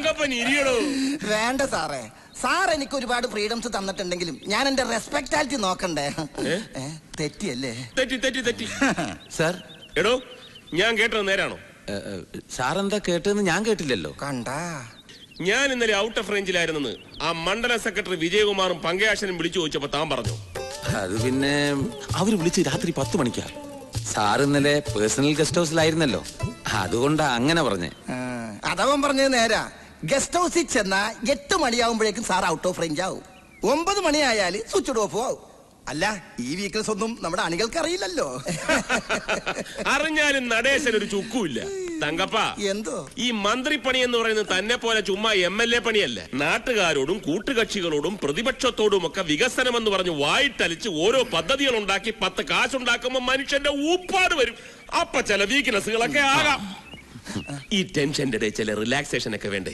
തങ്കപ്പൻ ഇരിയടോ. വേണ്ട സാറേ, സാർ എനിക്ക് ഒരുപാട് ഫ്രീഡംസ് തന്നിട്ടുണ്ടെങ്കിലും ഞാൻ എന്റെ റെസ്പെക്ടാലിറ്റി നോക്കണ്ടേ? തെറ്റിയല്ലേ? തെറ്റി സാർ. എടോ, ഞാൻ കേട്ടത് നേരാണോ? സാർ എന്താ കേട്ടതെന്ന് ഞാൻ കേട്ടില്ലല്ലോ. കണ്ടാ, ഞാൻ ഇന്നലെ ഔട്ട് ഓഫ് റേഞ്ചിലായിരുന്നെന്ന് ആ മണ്ഡല സെക്രട്ടറി വിജയകുമാറും പങ്കയാശനും വിളിച്ചു ചോദിച്ചപ്പോ താൻ പറഞ്ഞു. അത് പിന്നെ അവര് വിളിച്ച് രാത്രി 10 മണിക്കാ. സാർ ഇന്നലെ പേഴ്സണൽ ഗസ്റ്റ് ഹൗസിലായിരുന്നല്ലോ, അതുകൊണ്ടാ അങ്ങനെ പറഞ്ഞേ. അതവൻ പറഞ്ഞത് നേരാ. ഗസ്റ്റ് ഹൗസിൽ ചെന്നാ 8 മണിയാവുമ്പോഴേക്കും സാർ ഔട്ട് ഓഫ് റേഞ്ച് ആവും. 9 മണിയായാല് സ്വിച്ച് ഓഫ് ആവും. അല്ല, ഈ വീക്കിൽസ് ഒന്നും നമ്മുടെ അണികൾക്ക് അറിയില്ലല്ലോ. അറിഞ്ഞാലും നടേശൻ ഒരു ചുക്കുമില്ല. തങ്കപ്പ, എന്തോ ഈ മന്ത്രിപ്പണി എന്ന് പറയുന്നത് തന്നെ പോലെ ചുമ്മാ MLA പണിയല്ല. നാട്ടുകാരോടും കൂട്ടുകക്ഷികളോടും പ്രതിപക്ഷത്തോടും ഒക്കെ വികസനം എന്ന് പറഞ്ഞ് വായിട്ടലിച്ച് ഓരോ പദ്ധതികൾ ഉണ്ടാക്കി 10 കാശുണ്ടാക്കുമ്പോ മനുഷ്യന്റെ ഊപ്പാട് വരും. അപ്പൊ ചില വീക്ക്നെസ്സുകളൊക്കെ ആകാം. ഈ ടെൻഷന്റെ ചില റിലാക്സേഷൻ ഒക്കെ വേണ്ടേ?